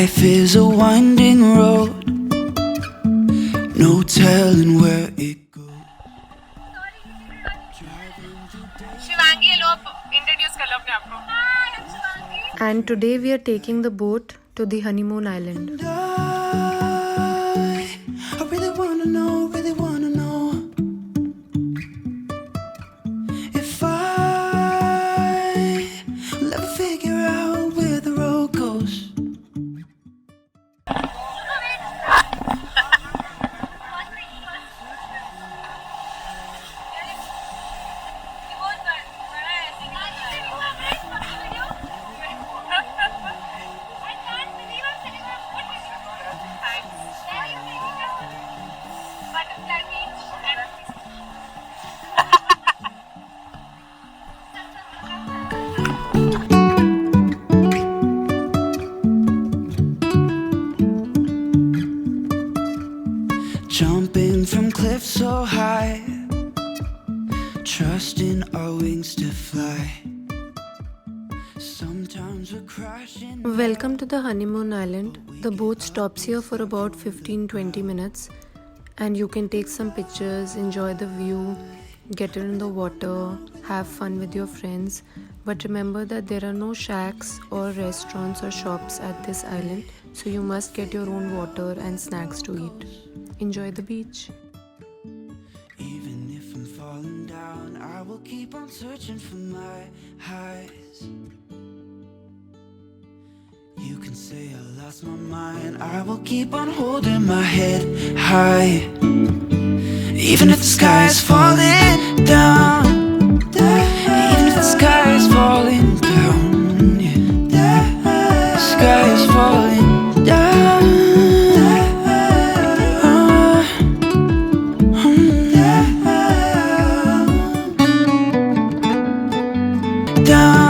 Life is a winding road, no telling where it goes. Shivangi low introduce कर लो अपने आप को. And today we are taking the boat to the Honeymoon Island. I really wanna know if I'll ever figure out where the road goes. Jumping from cliffs so high, trusting our wings to fly. Sometimes we're crashing. Welcome to the Honeymoon Island. The boat stops here for about 15-20 minutes and you can take some pictures, enjoy the view, get in the water, have fun with your friends. But remember that there are no shacks or restaurants or shops at this island, so you must get your own water and snacks to eat. Enjoy the beach. Even if I'm falling down, I will keep on searching for my highs. You can say I lost my mind, I will keep on holding my head high. Even if the sky is falling down, even if the sky is falling down, yeah. The sky is falling down. Down.